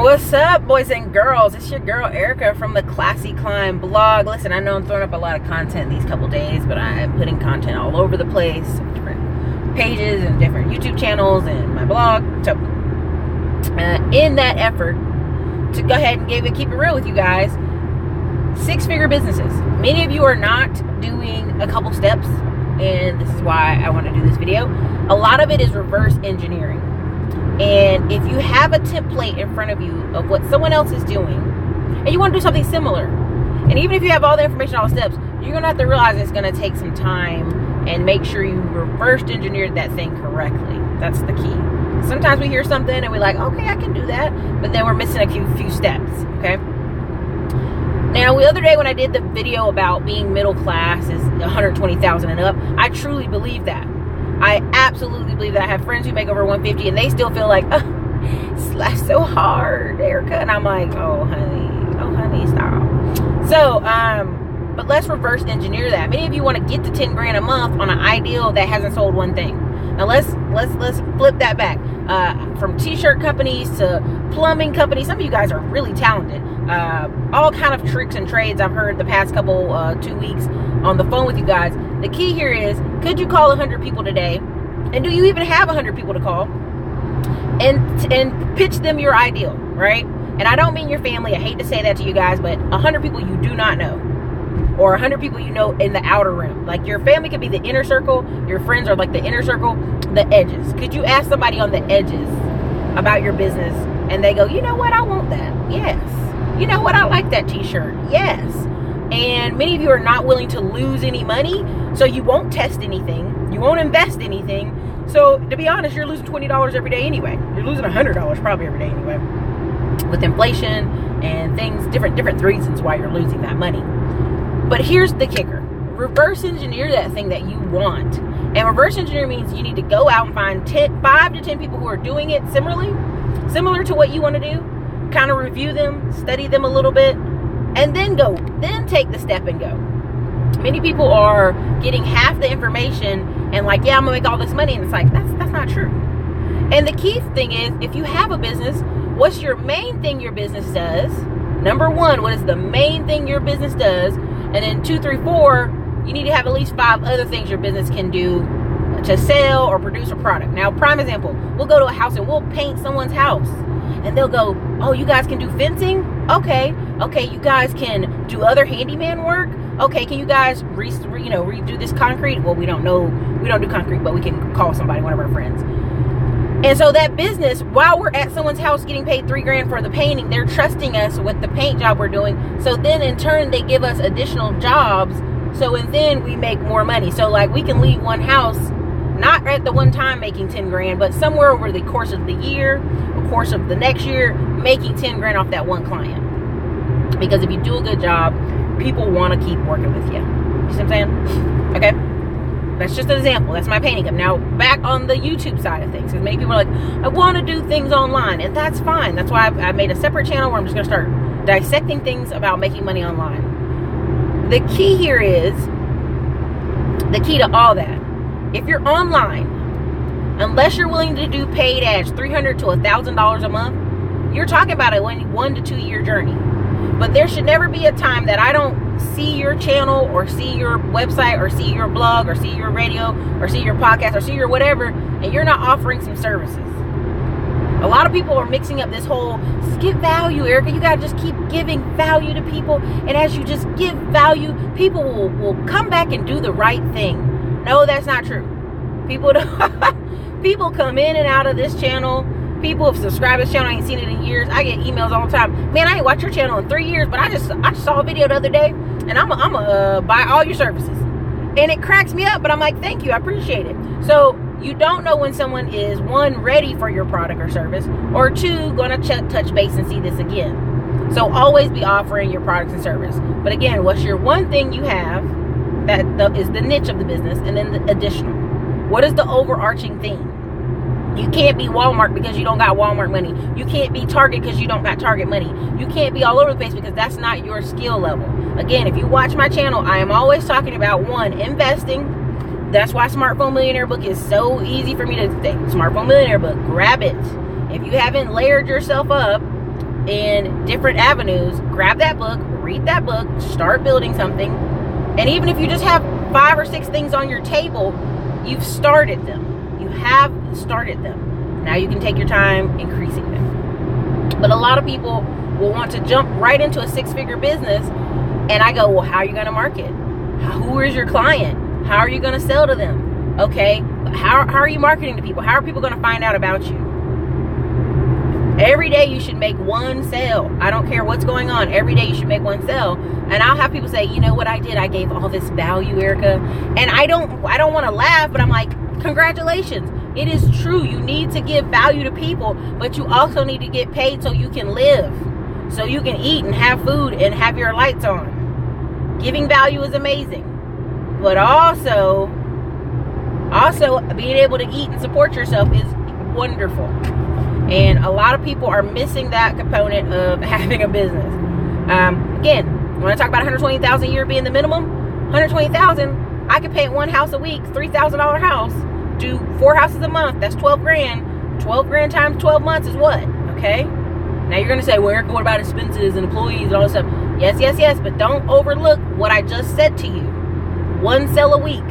What's up, boys and girls? It's your girl Erica from the Classy Climb blog. Listen, I know I'm throwing up a lot of content these couple days, but I am putting content all over the place, different pages and different YouTube channels and my blog. So in that effort to go ahead and keep it real with you guys, 6-figure businesses. Many of you are not doing a couple steps, and this is why I want to do this video. A lot of it is reverse engineering. And if you have a template in front of you of what someone else is doing, and you want to do something similar, and even if you have all the information, all the steps, you're going to have to realize it's going to take some time and make sure you reverse engineered that thing correctly. That's the key. Sometimes we hear something and we're like, okay, I can do that, but then we're missing a few steps, okay? Now, the other day when I did the video about being middle class is 120,000 and up, I truly believe that. I absolutely believe that. I have friends who make over 150 and they still feel like, oh, life's so hard, Erica. And I'm like, oh honey, stop. So, but let's reverse engineer that. Many of you want to get to 10 grand a month on an ideal that hasn't sold one thing. Now let's flip that back. From t-shirt companies to plumbing companies, some of you guys are really talented. All kind of tricks and trades I've heard the past couple 2 weeks on the phone with you guys. The key here is, could you call 100 people today? And do you even have 100 people to call? And pitch them your ideal, right? And I don't mean your family. I hate to say that to you guys, but 100 people you do not know. Or 100 people you know in the outer rim. Like your family could be the inner circle. Your friends are like the inner circle, the edges. Could you ask somebody on the edges about your business? And they go, you know what? I want that. Yes. You know what? I like that t-shirt. Yes. And many of you are not willing to lose any money. So you won't test anything. You won't invest anything. So to be honest, you're losing $20 every day anyway. You're losing $100 probably every day anyway. With inflation and things, different reasons why you're losing that money. But here's the kicker. Reverse engineer that thing that you want. And reverse engineer means you need to go out and find 5 to 10 people who are doing it similar to what you want to do. Kind of review them, study them a little bit, and then take the step and go. Many people are getting half the information and like, yeah, I'm gonna make all this money, and it's like, that's not true. And the key thing is, if you have a business, what's your main thing your business does? Number 1, what is the main thing your business does? And then 2, 3, 4, you need to have at least 5 other things your business can do to sell or produce a product. Now, prime example, we'll go to a house and we'll paint someone's house. And they'll go, oh, you guys can do fencing? Okay, you guys can do other handyman work? Okay, can you guys redo this concrete? Well, we don't do concrete, but we can call somebody, one of our friends. And so that business, while we're at someone's house getting paid $3 grand for the painting, they're trusting us with the paint job we're doing. So then in turn, they give us additional jobs. So and then we make more money. So like we can leave one house, not at the one time making 10 grand, but somewhere over the course of the year, the course of the next year, making 10 grand off that one client. Because if you do a good job, people want to keep working with you. You see what I'm saying? Okay. That's just an example. That's my painting up. Now, back on the YouTube side of things. Because many people are like, I want to do things online. And that's fine. That's why I made a separate channel where I'm just going to start dissecting things about making money online. The key here is, the key to all that, if you're online, unless you're willing to do paid ads, $300 to $1,000 a month, you're talking about a 1 to 2 year journey. But there should never be a time that I don't see your channel or see your website or see your blog or see your radio or see your podcast or see your whatever, and you're not offering some services. A lot of people are mixing up this whole, give value, Erica. You got to just keep giving value to people. And as you just give value, people will come back and do the right thing. No, that's not true. People come in and out of this channel. People have subscribed to this channel. I ain't seen it in years. I get emails all the time. Man, I ain't watched your channel in 3 years, but I just saw a video the other day, and I'm buy all your services. And it cracks me up, but I'm like, thank you, I appreciate it. So you don't know when someone is, 1, ready for your product or service, or 2, gonna touch base and see this again. So always be offering your products and service. But again, what's your one thing you have that is the niche of the business, and then the additional? What is the overarching theme? You can't be Walmart because you don't got Walmart money. You can't be Target because you don't got Target money. You can't be all over the place because that's not your skill level. Again, if you watch my channel, I am always talking about, 1, investing. That's why Smartphone Millionaire book is so easy for me to say. Smartphone Millionaire book, grab it. If you haven't layered yourself up, in different avenues, grab that book, read that book, start building something. And even if you just have 5 or 6 things on your table, you've started them. You have started them. Now you can take your time increasing them. But a lot of people will want to jump right into a 6-figure business. And I go, well, how are you going to market? Who is your client? How are you going to sell to them? Okay, how are you marketing to people? How are people going to find out about you? Every day you should make 1 sale. I don't care what's going on. Every day you should make 1 sale. And I'll have people say, you know what I did? I gave all this value, Erica. And I don't want to laugh, but I'm like, congratulations. It is true. You need to give value to people, but you also need to get paid so you can live, so you can eat and have food and have your lights on. Giving value is amazing, but also being able to eat and support yourself is wonderful. And a lot of people are missing that component of having a business. Again, when I talk about $120,000 a year being the minimum, $120,000, I could paint 1 house a week, $3,000 house, do 4 houses a month. That's 12 grand. 12 grand times 12 months is what? Okay. Now you're gonna say, well, Erica, what about expenses and employees and all this stuff? Yes, but don't overlook what I just said to you. 1 sale a week.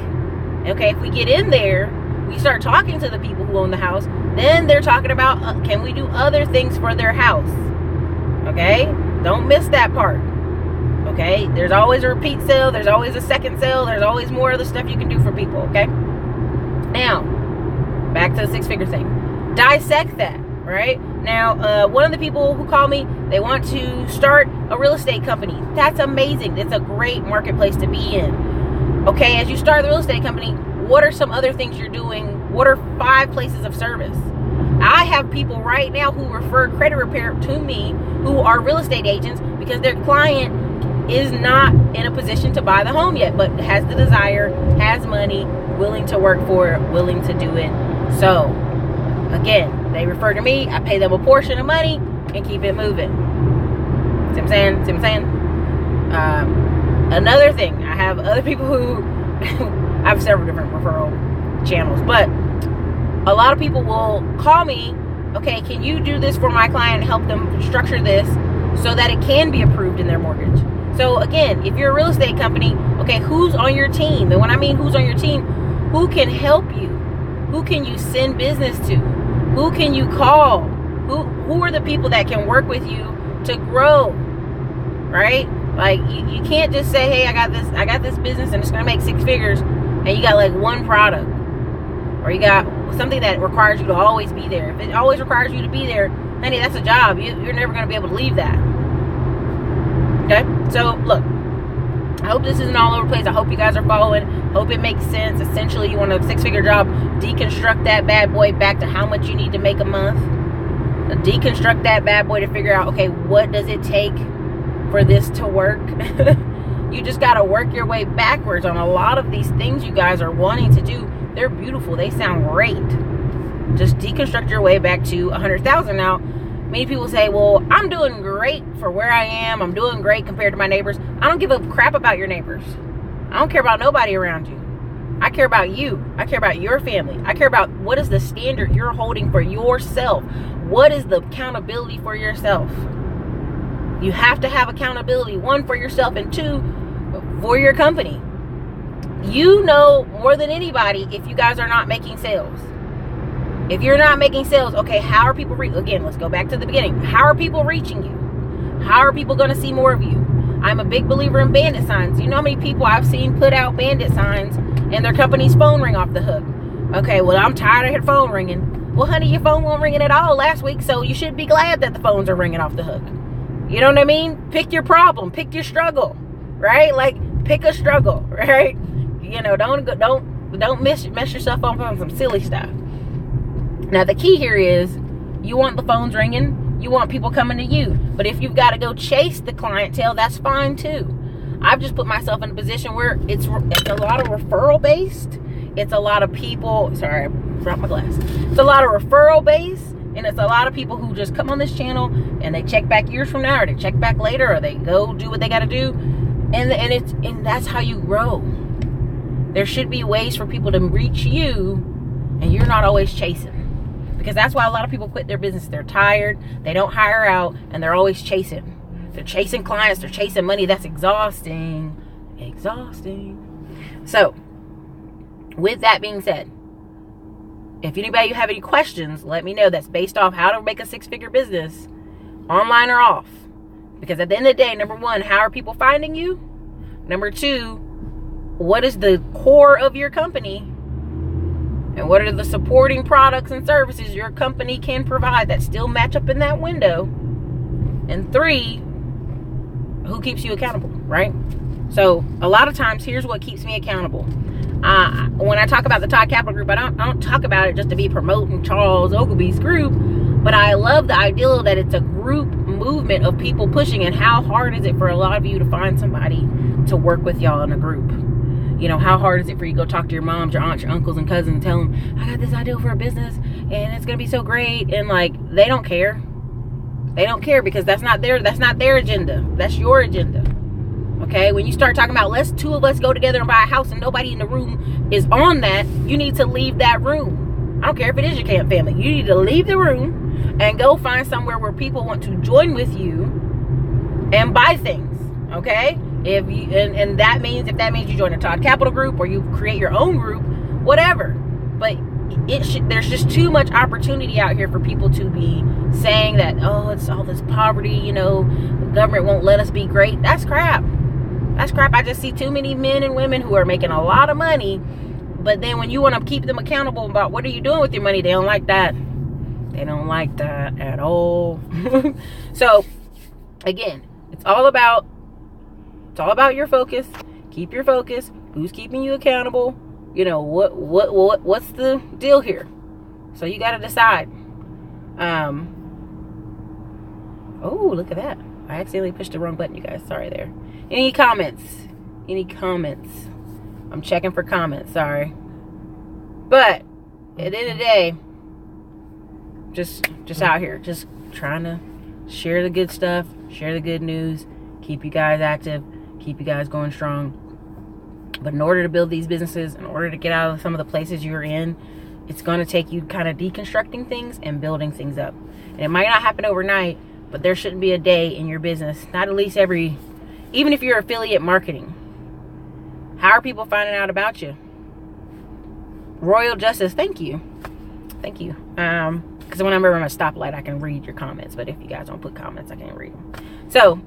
Okay, if we get in there, we start talking to the people who own the house, then they're talking about, can we do other things for their house? Okay, don't miss that part. Okay, there's always a repeat sale, there's always a second sale, there's always more other stuff you can do for people, okay? Now, back to the 6-figure thing. Dissect that, right? Now, one of the people who call me, they want to start a real estate company. That's amazing. It's a great marketplace to be in. Okay, as you start the real estate company, what are some other things you're doing? What are 5 places of service? I have people right now who refer credit repair to me who are real estate agents because their client is not in a position to buy the home yet, but has the desire, has money, willing to work for it, willing to do it. So, again, they refer to me, I pay them a portion of money and keep it moving. See what I'm saying? Another thing, I have other people who I have several different referral channels, but a lot of people will call me, okay, can you do this for my client and help them structure this so that it can be approved in their mortgage? So again, if you're a real estate company, okay, who's on your team? And when I mean who's on your team, who can help you? Who can you send business to? Who can you call? Who are the people that can work with you to grow? Right? Like you can't just say, hey, I got this business and it's gonna make 6 figures, and you got like 1 product, or you got something that requires you to always be there. If it always requires you to be there, honey, that's a job. You're never gonna be able to leave that. Okay? So look, I hope this isn't all over the place. I hope you guys are following. Hope it makes sense. Essentially, you want a 6-figure job, deconstruct that bad boy back to how much you need to make a month. Deconstruct that bad boy to figure out, okay, what does it take for this to work? You just got to work your way backwards on a lot of these things you guys are wanting to do. They're beautiful. They sound great. Just deconstruct your way back to 100,000. Now, many people say, well, I'm doing great for where I am. I'm doing great compared to my neighbors. I don't give a crap about your neighbors. I don't care about nobody around you. I care about you. I care about your family. I care about what is the standard you're holding for yourself. What is the accountability for yourself? You have to have accountability, 1, for yourself, and 2, for your company. You know more than anybody if you guys are not making sales. If you're not making sales, okay, how are people again, let's go back to the beginning. How are people reaching you? How are people going to see more of you? I'm a big believer in bandit signs. You know how many people I've seen put out bandit signs and their company's phone ring off the hook? Okay, well, I'm tired of your phone ringing. Well, honey, your phone wasn't ringing at all last week, so you should be glad that the phones are ringing off the hook. You know what I mean? Pick your problem, pick your struggle, right? Like, pick a struggle, right? You know, don't mess yourself up on some silly stuff. Now, the key here is you want the phones ringing. You want people coming to you. But if you've got to go chase the clientele, that's fine too. I've just put myself in a position where it's a lot of referral based. It's a lot of people, sorry, I dropped my glass. It's a lot of referral based, and it's a lot of people who just come on this channel and they check back years from now, or they check back later, or they go do what they got to do. And that's how you grow. There should be ways for people to reach you, and you're not always chasing. Because that's why a lot of people quit their business. They're tired, they don't hire out, and they're always chasing. They're chasing clients, they're chasing money. That's exhausting. So, with that being said, if anybody have any questions, let me know. That's based off how to make a 6-figure business, online or off. Because at the end of the day, number one, how are people finding you? Number two, what is the core of your company? And what are the supporting products and services your company can provide that still match up in that window? And three, who keeps you accountable, right? So a lot of times, here's what keeps me accountable. When I talk about the Todd Capital Group, I don't talk about it just to be promoting Charles Ogilvy's group, but I love the ideal that it's a group movement of people pushing. And how hard is it for a lot of you to find somebody to work with y'all in a group? You know, how hard is it for you to go talk to your moms, your aunts, your uncles, and cousins and tell them, I got this idea for a business and it's gonna be so great, and like, they don't care. They don't care, because that's not their agenda. That's your agenda. Okay, when you start talking about let's two of us go together and buy a house and nobody in the room is on that, you need to leave that room. I don't care if it is your camp family. You need to leave the room and go find somewhere where people want to join with you and buy things. Okay, if you and that means, if that means you join a Todd Capital Group or you create your own group, whatever. But there's just too much opportunity out here for people to be saying that, oh, it's all this poverty, you know, the government won't let us be great. That's crap. That's crap. I just see too many men and women who are making a lot of money, but then when you want to keep them accountable about what are you doing with your money, they don't like that. They don't like that at all. So again, it's all about your focus. Keep your focus. Who's keeping you accountable? You know, what's the deal here? So you got to decide. Oh, look at that. I accidentally pushed the wrong button, you guys. Sorry there. Any comments? I'm checking for comments. Sorry. But at the end of the day, just out here, just trying to share the good stuff, share the good news, keep you guys active, keep you guys going strong. But in order to build these businesses, in order to get out of some of the places you're in, it's going to take you kind of deconstructing things and building things up. And it might not happen overnight, but there shouldn't be a day in your business, not at least even if you're affiliate marketing. How are people finding out about you? Royal Justice, thank you. Because when I'm at my stoplight, I can read your comments. But if you guys don't put comments, I can't read them. So,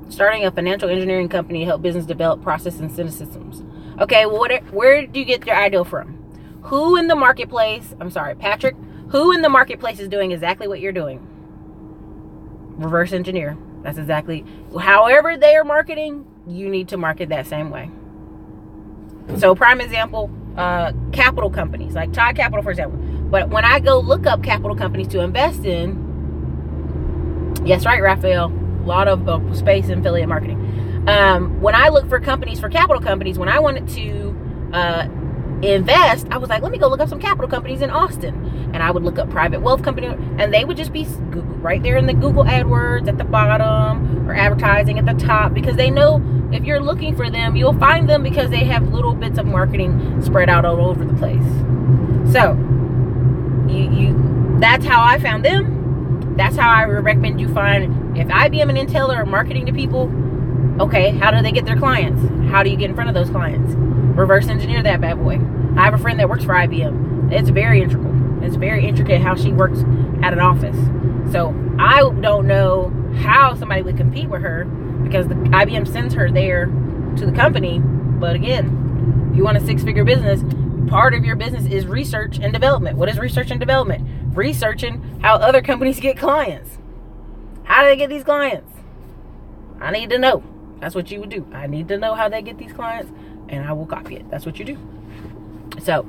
starting a financial engineering company to help business develop process and systems. Okay, well, where do you get your idea from? Who in the marketplace, Patrick, who in the marketplace is doing exactly what you're doing? Reverse engineer. That's exactly, however they are marketing, you need to market that same way. So prime example, capital companies, like Todd Capital, for example. But when I go look up capital companies to invest in, yes, right, Raphael, a lot of space in affiliate marketing. When I look for companies, for capital companies, when I wanted to invest, I was like, let me go look up some capital companies in Austin. And I would look up private wealth company, and they would just be right there in the Google AdWords at the bottom, or advertising at the top, because they know if you're looking for them, you'll find them, because they have little bits of marketing spread out all over the place. So that's how I found them. That's how I recommend you find, if IBM and Intel are marketing to people, okay, how do they get their clients? How do you get in front of those clients? Reverse engineer that bad boy. I have a friend that works for IBM. It's very integral. It's very intricate how she works at an office. So I don't know how somebody would compete with her, because the IBM sends her there to the company. But again, if you want a 6-figure business, part of your business is research and development. What is research and development? Researching how other companies get clients. How do they get these clients? I need to know. That's what you would do. I need to know how they get these clients, and I will copy it. That's what you do. So,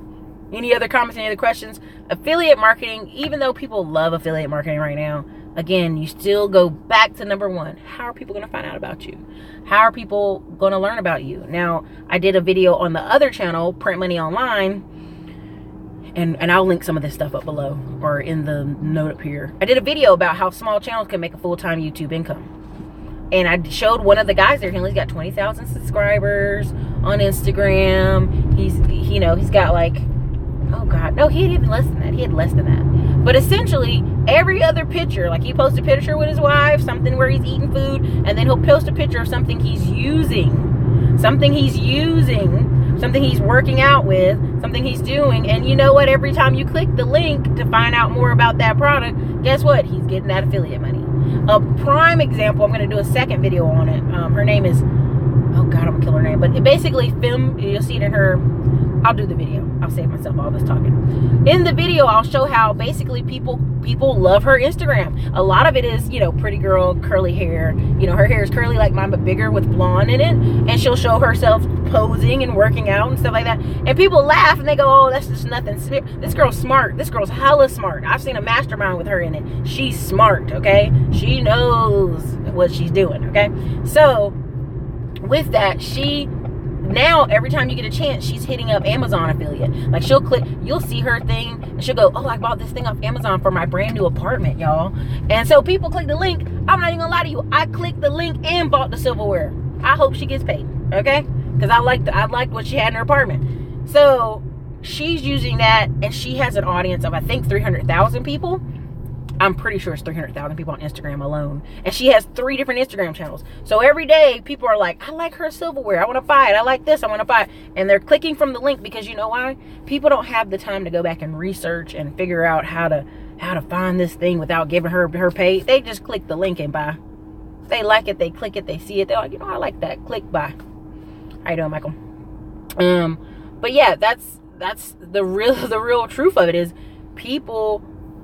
any other comments, any other questions? Affiliate marketing, even though people love affiliate marketing right now, again, you still go back to number one. How are people going to find out about you? How are people going to learn about you? Now, I did a video on the other channel, Print Money Online, and I'll link some of this stuff up below or in the note up here. I did a video about how small channels can make a full-time YouTube income. And I showed one of the guys there. He's got 20,000 subscribers on Instagram. He you know, he's got like, oh God, no, he had even less than that. He had less than that. But essentially, every other picture, like he posts a picture with his wife, something where he's eating food, and then he'll post a picture of something he's using, something he's working out with, something he's doing. And you know what? Every time you click the link to find out more about that product, guess what? He's getting that affiliate money. A prime example, I'm going to do a second video on it. Her name is, oh God, I'm going to kill her name. But it basically, you'll see it in her, I'll do the video. I'll save myself all this talking. In the video, I'll show how basically people love her Instagram. A lot of it is, you know, pretty girl, curly hair. You know, her hair is curly like mine, but bigger with blonde in it. And she'll show herself posing and working out and stuff like that. And people laugh and they go, oh, that's just nothing. This girl's smart. This girl's hella smart. I've seen a mastermind with her in it. She's smart, okay? She knows what she's doing, okay? So, with that, now every time you get a chance, she's hitting up Amazon affiliate. Like she'll click, you'll see her thing, and she'll go, oh, I bought this thing off Amazon for my brand new apartment, y'all. And so people click the link. I'm not even gonna lie to you, I clicked the link and bought the silverware. I hope she gets paid, okay? Because I liked what she had in her apartment. So she's using that, and she has an audience of, I think, 300,000 people. I'm pretty sure it's 300,000 people on Instagram alone. And she has 3 different Instagram channels. So every day, people are like, I like her silverware. I want to buy it. I like this. I want to buy it. And they're clicking from the link because you know why? People don't have the time to go back and research and figure out how to find this thing without giving her pay. They just click the link and buy. They like it. They click it. They see it. They're like, you know, I like that. Click, buy. How you doing, Michael? But yeah, that's the real truth of it is people.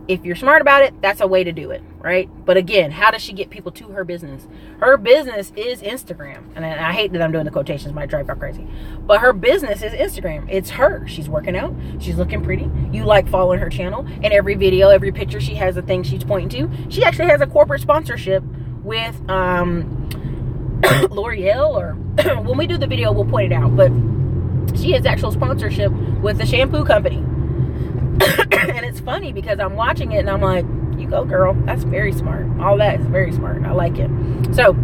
If you're smart about it, that's a way to do it, right? But again, how does she get people to her business? Her business is Instagram. And I hate that I'm doing the quotations, might drive y'all crazy. But her business is Instagram. It's her. She's working out. She's looking pretty. You like following her channel. And every video, every picture, she has a thing she's pointing to. She actually has a corporate sponsorship with L'Oreal. Or when we do the video, we'll point it out. But she has actual sponsorship with the shampoo company. And it's funny because I'm watching it and I'm like, you go girl, that's very smart. All that is very smart. I like it. So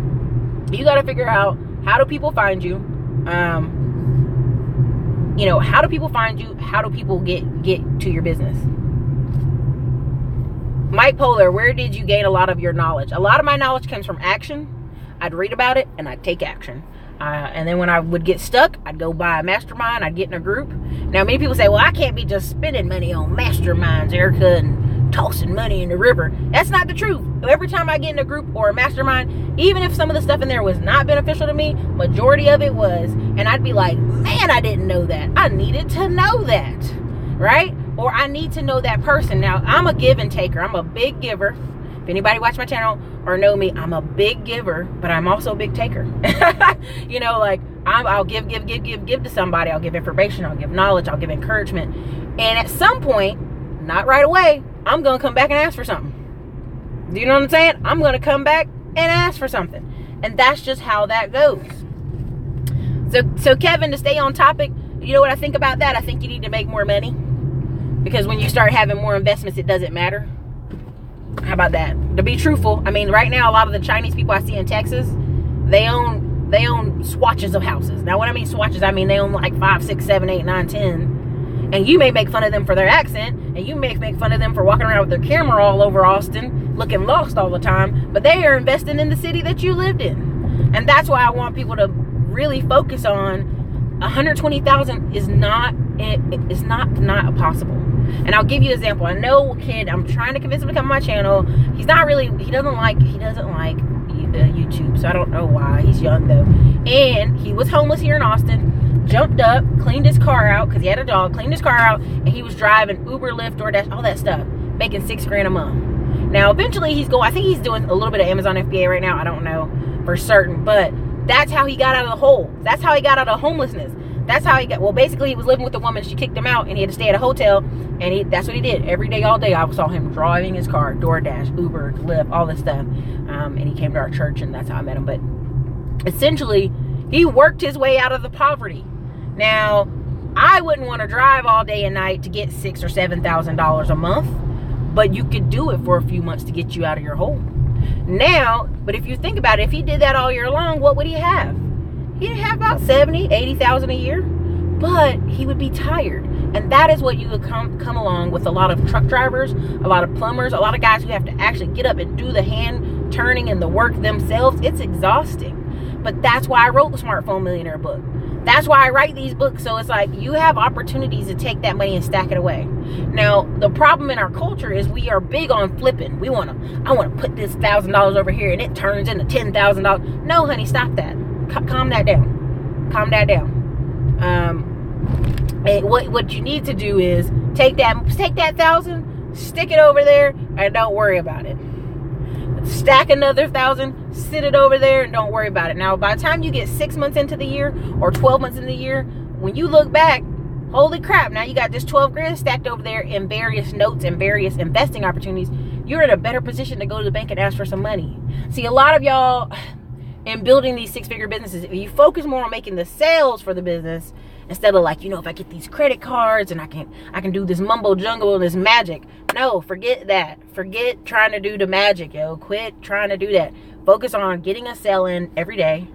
you got to figure out, how do people find you? You know, how do people find you? How do people get to your business? Mike Polar, where did you gain a lot of your knowledge? A lot of my knowledge comes from action. I'd read about it and I'd take action. And then when I would get stuck, I'd go buy a mastermind. I'd get in a group. Now, many people say, well, I can't be just spending money on masterminds, Erica, and tossing money in the river. That's not the truth. Every time I get in a group or a mastermind, even if some of the stuff in there was not beneficial to me, majority of it was. And I'd be like, man, I didn't know that. I needed to know that, right? Or I need to know that person. Now, I'm a give and taker. I'm a big giver. If anybody watch my channel or know me, I'm a big giver, but I'm also a big taker. You know, like I'll give to somebody. I'll give information. I'll give knowledge. I'll give encouragement. And at some point, not right away, I'm going to come back and ask for something. Do you know what I'm saying? I'm going to come back and ask for something. And that's just how that goes. So Kevin, to stay on topic, you know what I think about that? I think you need to make more money. Because when you start having more investments, it doesn't matter. How about that? To be truthful, I mean, right now, a lot of the Chinese people I see in Texas, they own swatches of houses. Now, when I mean swatches, I mean they own like 5, 6, 7, 8, 9, 10. And you may make fun of them for their accent, and you may make fun of them for walking around with their camera all over Austin, looking lost all the time, but they are investing in the city that you lived in. And that's why I want people to really focus on 120,000 is not possible. And I'll give you an example. I know a kid, I'm trying to convince him to come on my channel. He doesn't like YouTube, so I don't know why. He's young though. And he was homeless here in Austin, jumped up, cleaned his car out because he had a dog, cleaned his car out, and he was driving Uber, Lyft, DoorDash, all that stuff, making $6,000 a month. Now eventually I think he's doing a little bit of Amazon FBA right now. I don't know for certain, but that's how he got out of the hole. That's how he got out of homelessness. That's how he got, well, basically he was living with a woman. She kicked him out and he had to stay at a hotel. And that's what he did. Every day, all day, I saw him driving his car, DoorDash, Uber, Lyft, all this stuff. And he came to our church and that's how I met him. But essentially, he worked his way out of the poverty. Now, I wouldn't want to drive all day and night to get $6,000 or $7,000 a month. But you could do it for a few months to get you out of your hole. Now, but if you think about it, if he did that all year long, what would he have? He'd have about $70,000, $80,000 a year. but he would be tired. And that is what you would come along with a lot of truck drivers, a lot of plumbers, a lot of guys who have to actually get up and do the hand turning and the work themselves. It's exhausting. But that's why I wrote the Smartphone Millionaire book. That's why I write these books. So it's like you have opportunities to take that money and stack it away. Now, the problem in our culture is we are big on flipping. I want to put this $1,000 over here and it turns into $10,000. No, honey, stop that. Calm that down. Calm that down. And what you need to do is take that 1,000, stick it over there, and don't worry about it. Stack another 1,000, sit it over there, and don't worry about it. Now, by the time you get 6 months into the year or 12 months into the year, when you look back, holy crap, now you got this 12 grand stacked over there in various notes and various investing opportunities. You're in a better position to go to the bank and ask for some money. See, a lot of y'all in building these six-figure businesses, if you focus more on making the sales for the business instead of like, if I get these credit cards and I can do this mumbo jumbo and this magic. No, forget that. Forget trying to do the magic, yo. Quit trying to do that. Focus on getting a sale in every day,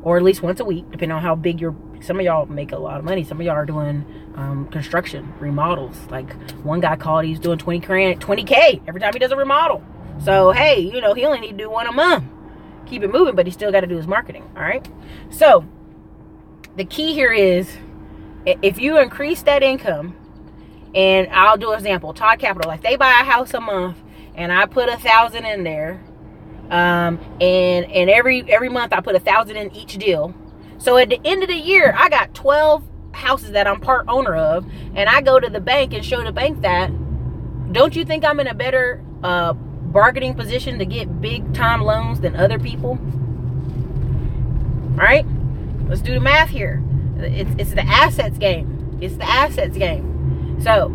or at least once a week, depending on how big some of y'all make a lot of money. Some of y'all are doing construction, remodels. Like one guy called, he's doing 20K every time he does a remodel. So, hey, he only need to do one a month. Keep it moving, but he still got to do his marketing. All right. So the key here is if you increase that income, and I'll do an example, Todd Capital, like they buy a house a month and I put 1,000 in there. And every month I put 1,000 in each deal. So at the end of the year, I got 12 houses that I'm part owner of, and I go to the bank and show the bank that. Don't you think I'm in a better bargaining position to get big time loans than other people? All right, let's do the math here. It's the assets game. It's the assets game. So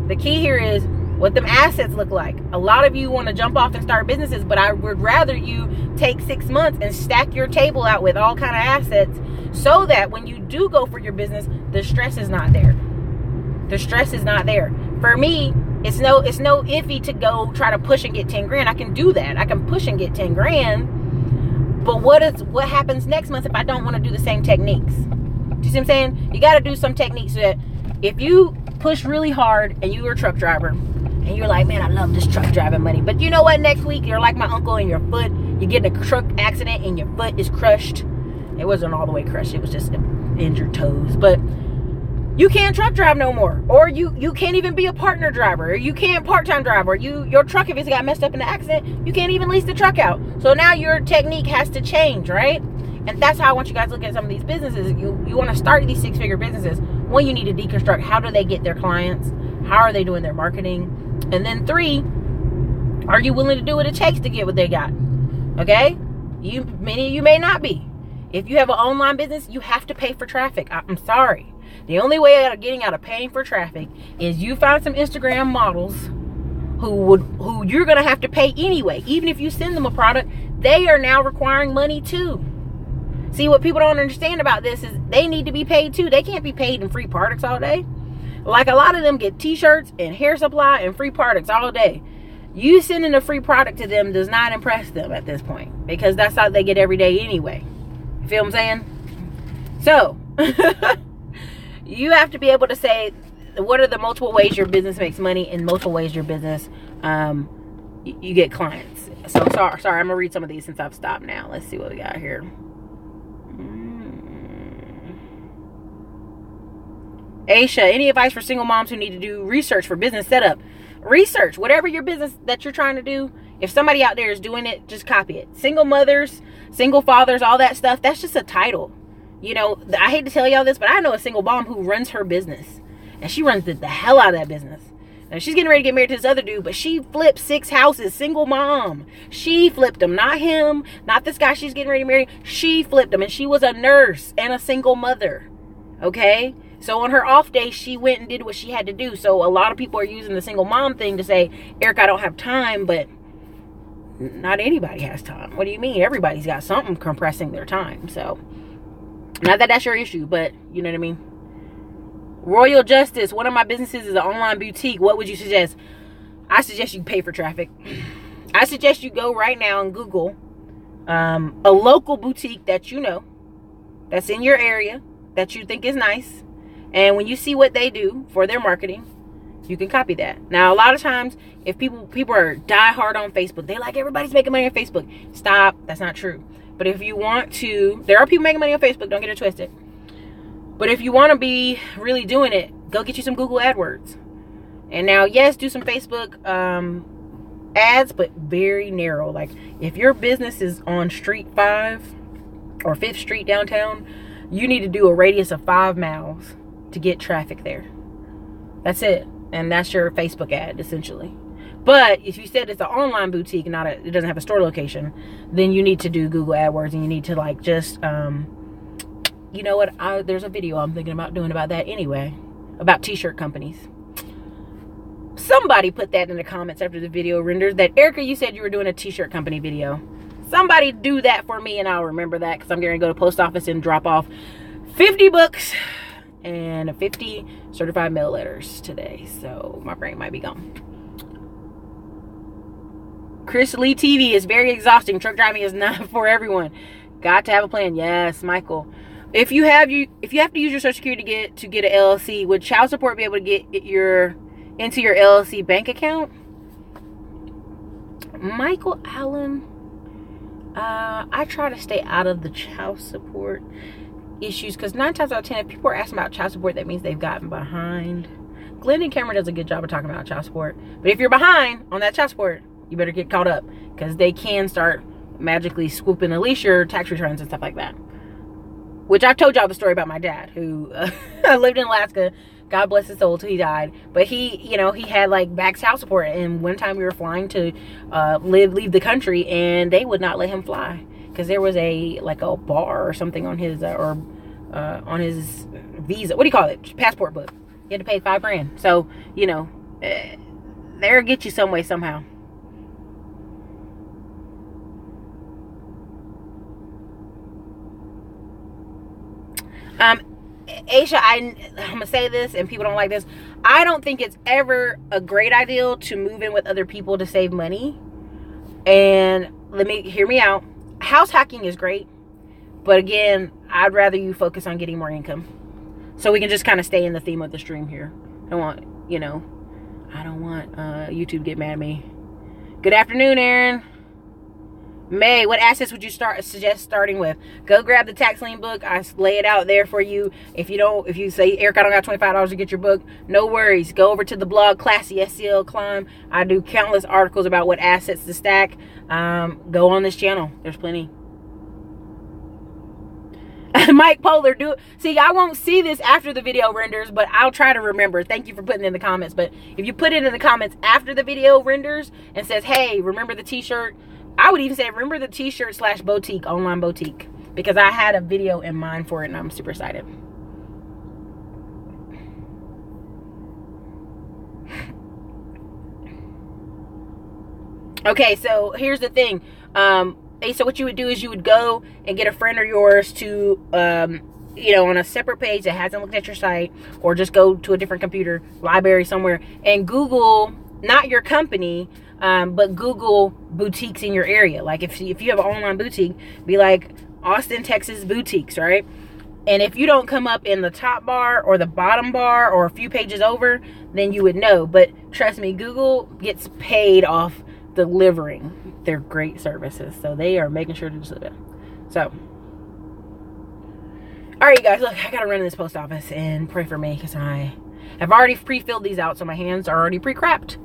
the key here is what them assets look like. A lot of you want to jump off and start businesses, but I would rather you take 6 months and stack your table out with all kind of assets so that when you do go for your business, the stress is not there. The stress is not there. For me, it's no iffy to go try to push and get 10 grand. I can do that. I can push and get 10 grand. But what happens next month if I don't want to do the same techniques? Do you see what I'm saying? You got to do some techniques so that if you push really hard and you're a truck driver and you're like, man, I love this truck driving money, but you know what, next week you're like my uncle and your foot, you get in a truck accident and your foot is crushed. It wasn't all the way crushed, it was just injured toes, but you can't truck drive no more, or you can't even be a partner driver, or you can't part-time drive, or your truck, if it's got messed up in the accident, you can't even lease the truck out. So now your technique has to change, right? And that's how I want you guys to look at some of these businesses. You want to start these six-figure businesses. One, you need to deconstruct, how do they get their clients? How are they doing their marketing? And then 3, are you willing to do what it takes to get what they got? Okay? Many of you may not be. If you have an online business, you have to pay for traffic. I'm sorry. The only way out of getting out of paying for traffic is you find some Instagram models who you're going to have to pay anyway. Even if you send them a product, they are now requiring money too. See, what people don't understand about this is they need to be paid too. They can't be paid in free products all day. Like a lot of them get t-shirts and hair supply and free products all day. You sending a free product to them does not impress them at this point, because that's how they get every day anyway. You feel what I'm saying? So you have to be able to say, what are the multiple ways your business makes money, and multiple ways your business you get clients. So sorry, I'm gonna read some of these since I've stopped now. Let's see what we got here. Aisha, any advice for single moms who need to do research for business setup? Research whatever your business that you're trying to do. If somebody out there is doing it, just copy it. Single mothers, single fathers, all that stuff, that's just a title. I hate to tell y'all this, but I know a single mom who runs her business, and she runs the hell out of that business. Now, she's getting ready to get married to this other dude, but she flipped 6 houses. Single mom. She flipped them. Not him. Not this guy she's getting ready to marry. She flipped them. And she was a nurse and a single mother. Okay? So on her off day, she went and did what she had to do. So a lot of people are using the single mom thing to say, Eric, I don't have time. But not anybody has time. What do you mean? Everybody's got something compressing their time. So not that that's your issue, but you know what I mean? Royal Justice, one of my businesses is an online boutique. What would you suggest? I suggest you pay for traffic. I suggest you go right now and Google a local boutique that you know, that's in your area, that you think is nice, And when you see what they do for their marketing, you can copy that. Now, a lot of times, if people are die hard on Facebook, they like everybody's making money on Facebook. Stop. That's not true. But if you want to, there are people making money on Facebook. Don't get it twisted. But if you want to be really doing it, go get you some Google AdWords. And now, yes, do some Facebook ads, but very narrow. Like if your business is on Street 5 or 5th Street downtown, you need to do a radius of 5 miles to get traffic there. That's it. And that's your Facebook ad, essentially. But if you said it's an online boutique, it doesn't have a store location, then you need to do Google AdWords, and you need to like just, you know what? There's a video I'm thinking about doing about that anyway, about t-shirt companies. Somebody put that in the comments after the video renders that, Erica, you said you were doing a t-shirt company video. Somebody do that for me, and I'll remember that, because I'm going to go to the post office and drop off 50 books and 50 certified mail letters today. So my brain might be gone. Chris Lee TV is very exhausting. Truck driving is not for everyone. Got to have a plan. Yes, Michael. If you have to use your Social Security to get an LLC, would child support be able to get into your LLC bank account? Michael Allen, I try to stay out of the child support issues, because 9 times out of 10, if people are asking about child support, that means they've gotten behind. Glendon Cameron does a good job of talking about child support. But if you're behind on that child support, you better get caught up, because they can start magically swooping at least your tax returns and stuff like that. Which I've told y'all the story about my dad, who lived in Alaska. God bless his soul till he died. But he, he had like back child support. And one time we were flying to leave the country, and they would not let him fly, because there was a bar or something on his on his visa. What do you call it? Passport book. You had to pay $5,000. So they'll get you some way somehow. Aisha, I'm gonna say this, and people don't like this. I don't think it's ever a great idea to move in with other people to save money. And hear me out. House hacking is great, but again, I'd rather you focus on getting more income, so we can just kind of stay in the theme of the stream here. I don't want YouTube to get mad at me. Good afternoon, Aaron. May, what assets would you suggest starting with? Go grab the tax lien book. I lay it out there for you. If you say, Eric, I don't got $25 to get your book, no worries. Go over to the blog, Classy SEL Climb. I do countless articles about what assets to stack. Go on this channel. There's plenty. Mike Polar, do it. See, I won't see this after the video renders, but I'll try to remember. Thank you for putting it in the comments. But if you put it in the comments after the video renders and says, hey, remember the t-shirt, I would even say, remember the t-shirt / boutique, online boutique, because I had a video in mind for it, and I'm super excited. Okay, so here's the thing. So what you would do is you would go and get a friend of yours to, on a separate page that hasn't looked at your site, or just go to a different computer, library somewhere, and Google, not your company, but Google boutiques in your area. Like if you have an online boutique, be like Austin, Texas boutiques, right? And if you don't come up in the top bar or the bottom bar or a few pages over, then you would know. But trust me, Google gets paid off delivering their great services. So they are making sure to deliver. So, all right, you guys, look, I got to run in this post office and pray for me, because I have already pre-filled these out. So my hands are already cramped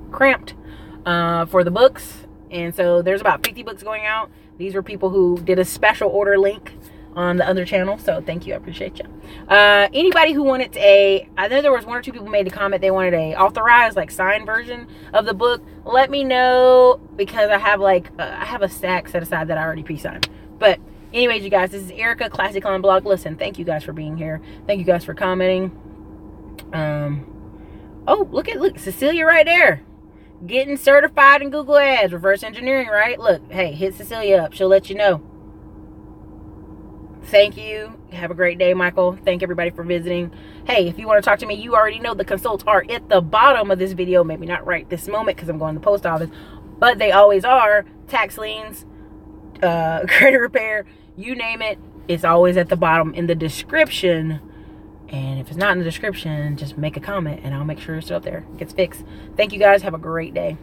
for the books. And so there's about 50 books going out. These were people who did a special order link on the other channel, so thank you, I appreciate you. Anybody who wanted I know there was 1 or 2 people who made a comment they wanted a authorized, signed version of the book. Let me know, because I have I have a stack set aside that I already pre-signed. But anyways, you guys, this is Erica, Classic Climb Blog. Listen, thank you guys for being here. Thank you guys for commenting. Oh, look, Cecilia right there, getting certified in Google Ads, reverse engineering, right? Look, hey, hit Cecilia up, she'll let you know. Thank you. Have a great day, Michael. Thank everybody for visiting. Hey, if you want to talk to me, you already know the consults are at the bottom of this video. Maybe not right this moment because I'm going to the post office, but they always are. Tax liens, credit repair, you name it. It's always at the bottom in the description. And if it's not in the description, just make a comment and I'll make sure it's up there. It gets fixed. Thank you guys. Have a great day.